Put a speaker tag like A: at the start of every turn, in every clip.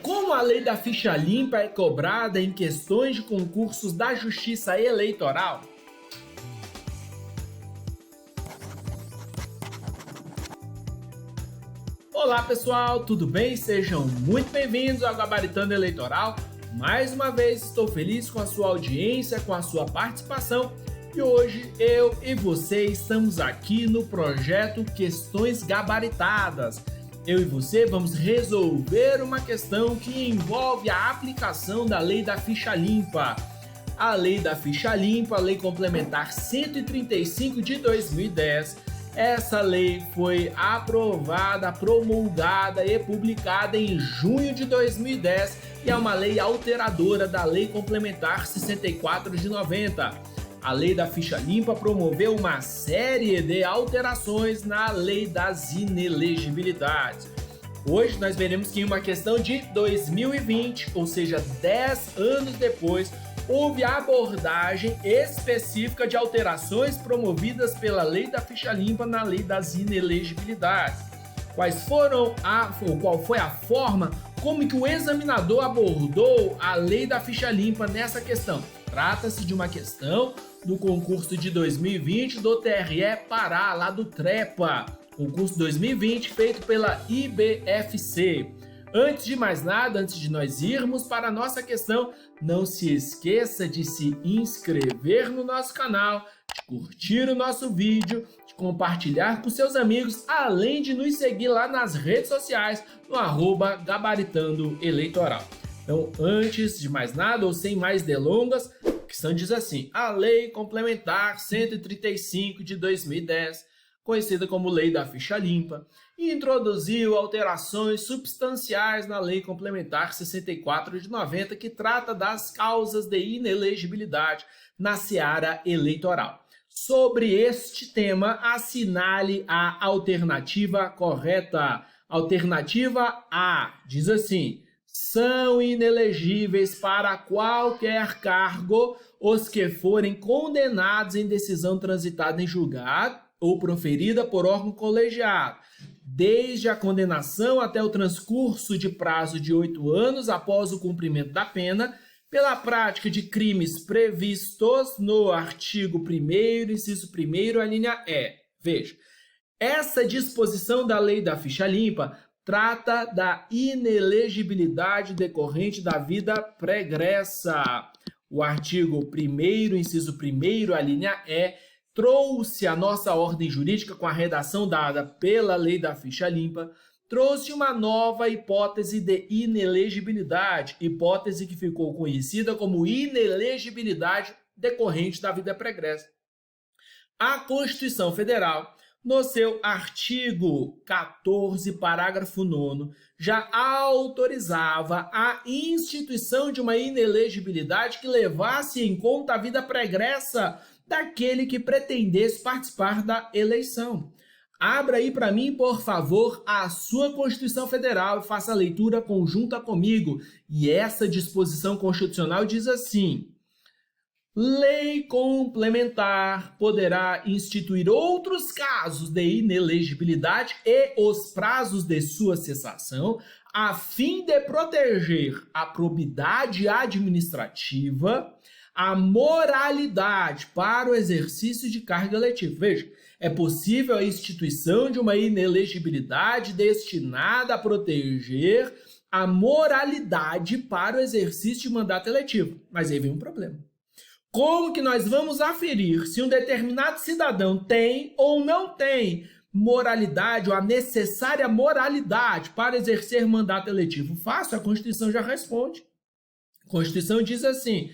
A: Como a lei da ficha limpa é cobrada em questões de concursos da Justiça Eleitoral? Olá pessoal, tudo bem? Sejam muito bem-vindos ao Gabaritando Eleitoral. Mais uma vez estou feliz com a sua audiência, com a sua participação e hoje eu e você estamos aqui no projeto Questões Gabaritadas. Eu e você vamos resolver uma questão que envolve a aplicação da Lei da Ficha Limpa. A Lei da Ficha Limpa, a Lei Complementar 135 de 2010, essa lei foi aprovada, promulgada e publicada em junho de 2010 e é uma lei alteradora da Lei Complementar 64 de 90. A Lei da Ficha Limpa promoveu uma série de alterações na Lei das Inelegibilidades. Hoje nós veremos que em uma questão de 2020, ou seja, 10 anos depois, houve a abordagem específica de alterações promovidas pela Lei da Ficha Limpa na Lei das Inelegibilidades. Qual foi a forma como que o examinador abordou a Lei da Ficha Limpa nessa questão? Trata-se de uma questão do concurso de 2020 do TRE Pará, lá do TREPA, concurso 2020 feito pela IBFC. Antes de mais nada, antes de nós irmos para a nossa questão, não se esqueça de se inscrever no nosso canal, de curtir o nosso vídeo, de compartilhar com seus amigos, além de nos seguir lá nas redes sociais, no @Gabaritando Eleitoral. Então, antes de mais nada, ou sem mais delongas, a questão diz assim: a Lei Complementar 135 de 2010, conhecida como Lei da Ficha Limpa, introduziu alterações substanciais na Lei Complementar 64 de 90, que trata das causas de inelegibilidade na seara eleitoral. Sobre este tema, assinale a alternativa correta. Alternativa A diz assim: são inelegíveis para qualquer cargo os que forem condenados em decisão transitada em julgado ou proferida por órgão colegiado, desde a condenação até o transcurso de prazo de 8 anos após o cumprimento da pena, pela prática de crimes previstos no artigo 1º, inciso 1º, a linha E. Veja, essa disposição da Lei da Ficha Limpa trata da inelegibilidade decorrente da vida pregressa. O artigo 1º, inciso 1º, a linha E, trouxe a nossa ordem jurídica com a redação dada pela Lei da Ficha Limpa, trouxe uma nova hipótese de inelegibilidade, hipótese que ficou conhecida como inelegibilidade decorrente da vida pregressa. A Constituição Federal, no seu artigo 14, parágrafo 9º, já autorizava a instituição de uma inelegibilidade que levasse em conta a vida pregressa daquele que pretendesse participar da eleição. Abra aí para mim, por favor, a sua Constituição Federal e faça a leitura conjunta comigo. E essa disposição constitucional diz assim: lei complementar poderá instituir outros casos de inelegibilidade e os prazos de sua cessação, a fim de proteger a probidade administrativa, a moralidade para o exercício de cargo eletivo. Veja, é possível a instituição de uma inelegibilidade destinada a proteger a moralidade para o exercício de mandato eletivo. Mas aí vem um problema. Como que nós vamos aferir se um determinado cidadão tem ou não tem moralidade ou a necessária moralidade para exercer mandato eletivo? Fácil, a Constituição já responde. A Constituição diz assim: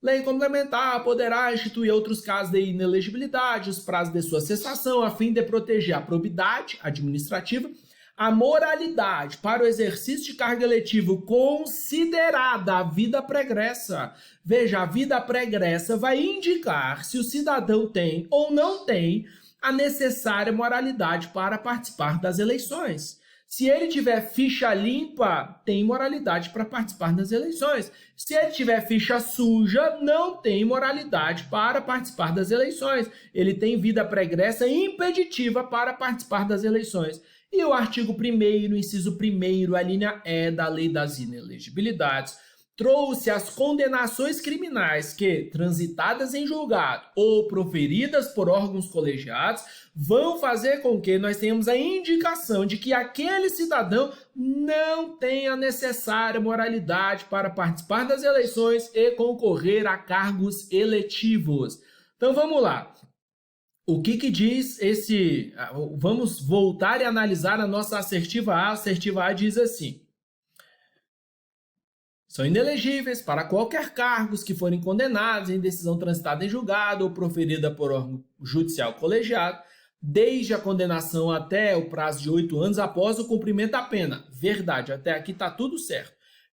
A: lei complementar poderá instituir outros casos de inelegibilidade, os prazos de sua cessação, a fim de proteger a probidade administrativa, a moralidade para o exercício de cargo eletivo considerada a vida pregressa. Veja, a vida pregressa vai indicar se o cidadão tem ou não tem a necessária moralidade para participar das eleições. Se ele tiver ficha limpa, tem moralidade para participar das eleições. Se ele tiver ficha suja, não tem moralidade para participar das eleições. Ele tem vida pregressa impeditiva para participar das eleições. E o artigo 1º, inciso 1º, a linha E da Lei das Inelegibilidades, trouxe as condenações criminais que, transitadas em julgado ou proferidas por órgãos colegiados, vão fazer com que nós tenhamos a indicação de que aquele cidadão não tem a necessária moralidade para participar das eleições e concorrer a cargos eletivos. Então vamos lá. O que diz esse... Vamos voltar e analisar a nossa assertiva A. A assertiva A diz assim: são inelegíveis para qualquer cargos que forem condenados em decisão transitada em julgado ou proferida por órgão judicial colegiado, desde a condenação até o prazo de 8 anos após o cumprimento da pena. Verdade, até aqui está tudo certo.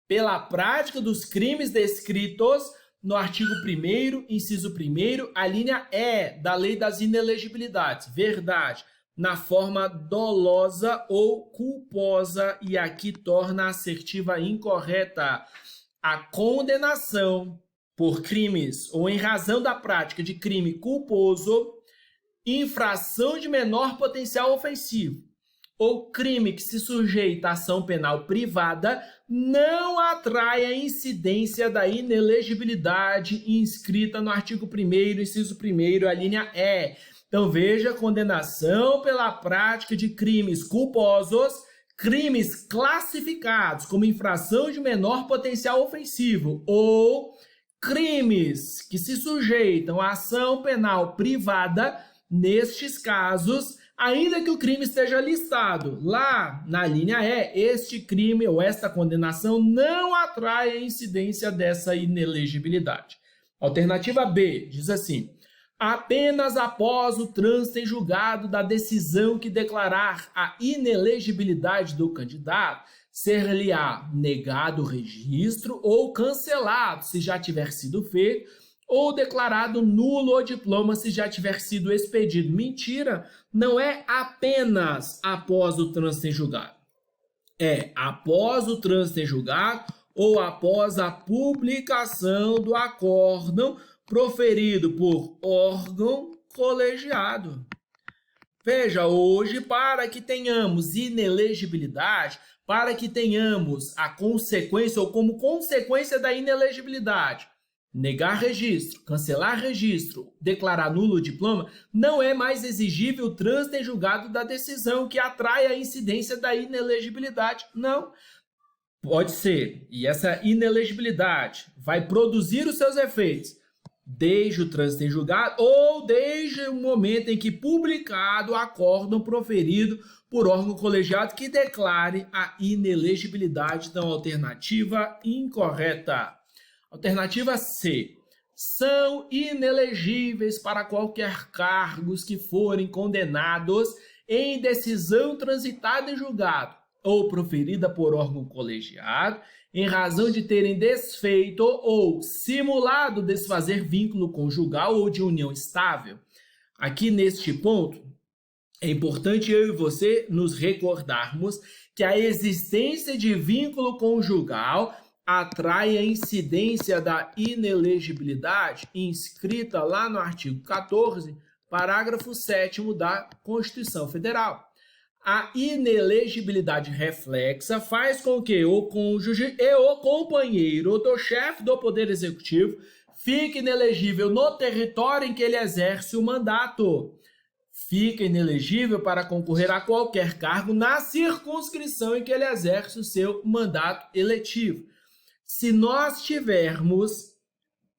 A: Pela prática dos crimes descritos no artigo 1º, inciso 1º, a linha E da Lei das Inelegibilidades. Verdade, na forma dolosa ou culposa, e aqui torna a assertiva incorreta. A condenação por crimes ou em razão da prática de crime culposo, infração de menor potencial ofensivo ou crime que se sujeita à ação penal privada não atrai a incidência da inelegibilidade inscrita no artigo 1º, inciso 1º, a linha E. Então veja, condenação pela prática de crimes culposos, crimes classificados como infração de menor potencial ofensivo ou crimes que se sujeitam à ação penal privada, nestes casos, ainda que o crime esteja listado lá na linha E, este crime ou esta condenação não atrai a incidência dessa inelegibilidade. Alternativa B diz assim: apenas após o trânsito em julgado da decisão que declarar a inelegibilidade do candidato, ser-lhe-á negado o registro ou cancelado, se já tiver sido feito, ou declarado nulo o diploma, se já tiver sido expedido. Mentira, não é apenas após o trânsito em julgado. É após o trânsito em julgado ou após a publicação do acórdão proferido por órgão colegiado. Veja, hoje, para que tenhamos inelegibilidade, para que tenhamos a consequência ou como consequência da inelegibilidade, negar registro, cancelar registro, declarar nulo o diploma, não é mais exigível o trânsito em julgado da decisão que atrai a incidência da inelegibilidade. Não. Pode ser, e essa inelegibilidade vai produzir os seus efeitos desde o trânsito em julgado ou desde o momento em que publicado o acórdão proferido por órgão colegiado que declare a inelegibilidade. Então, alternativa incorreta. Alternativa C. São inelegíveis para qualquer cargos que forem condenados em decisão transitada em julgado ou proferida por órgão colegiado em razão de terem desfeito ou simulado desfazer vínculo conjugal ou de união estável. Aqui neste ponto, é importante eu e você nos recordarmos que a existência de vínculo conjugal atrai a incidência da inelegibilidade inscrita lá no artigo 14, parágrafo 7º da Constituição Federal. A inelegibilidade reflexa faz com que o cônjuge e o companheiro do chefe do Poder Executivo fique inelegível no território em que ele exerce o mandato. Fica inelegível para concorrer a qualquer cargo na circunscrição em que ele exerce o seu mandato eletivo. Se nós tivermos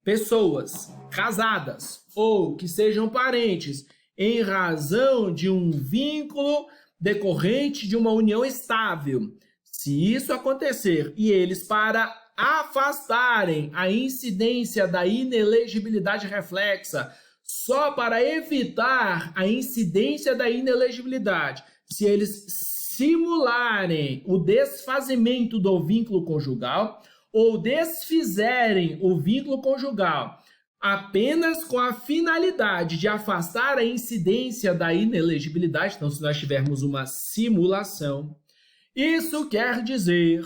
A: pessoas casadas ou que sejam parentes em razão de um vínculo decorrente de uma união estável, se isso acontecer e eles, para afastarem a incidência da inelegibilidade reflexa, só para evitar a incidência da inelegibilidade, se eles simularem o desfazimento do vínculo conjugal ou desfizerem o vínculo conjugal apenas com a finalidade de afastar a incidência da inelegibilidade, então se nós tivermos uma simulação, isso quer dizer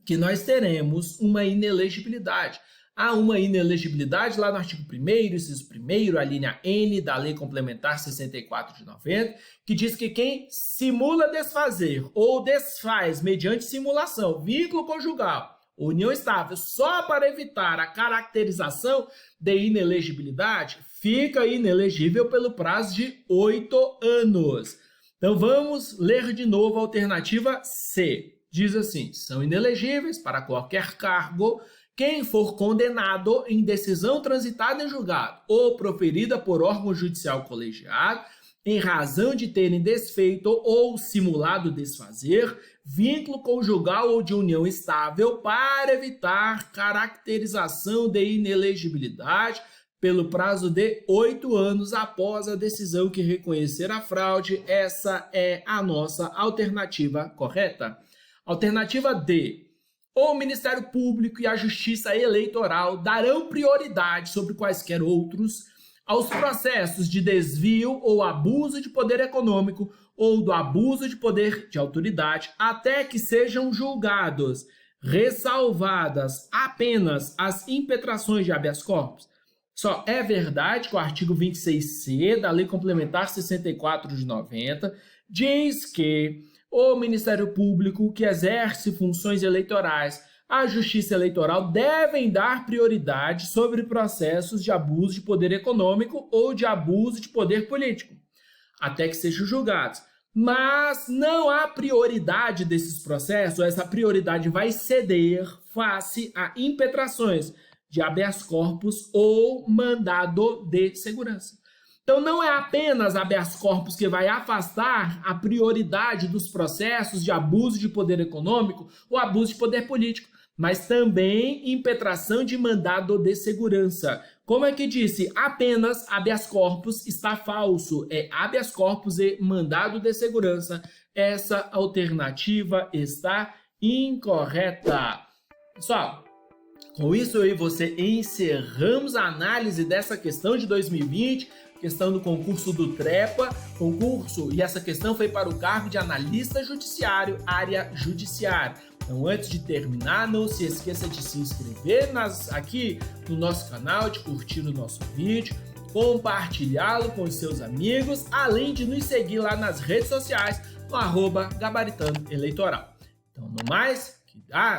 A: que nós teremos uma inelegibilidade. Há uma inelegibilidade lá no artigo 1º, inciso 1º, a linha N da Lei Complementar 64 de 90, que diz que quem simula desfazer ou desfaz mediante simulação, vínculo conjugal, união estável, só para evitar a caracterização de inelegibilidade, fica inelegível pelo prazo de 8 anos. Então vamos ler de novo a alternativa C. Diz assim: são inelegíveis para qualquer cargo quem for condenado em decisão transitada em julgado ou proferida por órgão judicial colegiado em razão de terem desfeito ou simulado desfazer vínculo conjugal ou de união estável para evitar caracterização de inelegibilidade pelo prazo de 8 anos após a decisão que reconhecer a fraude. Essa é a nossa alternativa correta. Alternativa D. O Ministério Público e a Justiça Eleitoral darão prioridade sobre quaisquer outros aos processos de desvio ou abuso de poder econômico ou do abuso de poder de autoridade até que sejam julgados, ressalvadas apenas as impetrações de habeas corpus. Só é verdade que o artigo 26C da Lei Complementar 64 de 90 diz que o Ministério Público que exerce funções eleitorais, a Justiça Eleitoral devem dar prioridade sobre processos de abuso de poder econômico ou de abuso de poder político, até que sejam julgados. Mas não há prioridade desses processos, essa prioridade vai ceder face a impetrações de habeas corpus ou mandado de segurança. Então, não é apenas habeas corpus que vai afastar a prioridade dos processos de abuso de poder econômico ou abuso de poder político, mas também impetração de mandado de segurança. Como é que disse? Apenas habeas corpus está falso. É habeas corpus e mandado de segurança. Essa alternativa está incorreta. Pessoal, com isso eu e você encerramos a análise dessa questão de 2020, questão do concurso do TREPA, e essa questão foi para o cargo de analista judiciário, área judiciária. Então, antes de terminar, não se esqueça de se inscrever aqui no nosso canal, de curtir o nosso vídeo, compartilhá-lo com os seus amigos, além de nos seguir lá nas redes sociais, no @Gabaritando Eleitoral. Então, no mais,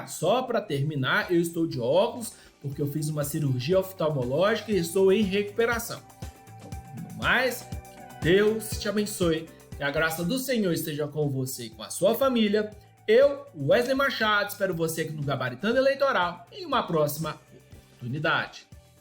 A: só para terminar, eu estou de óculos, porque eu fiz uma cirurgia oftalmológica e estou em recuperação. Mas, que Deus te abençoe, que a graça do Senhor esteja com você e com a sua família. Eu, Wesley Machado, espero você aqui no Gabaritando Eleitoral em uma próxima oportunidade.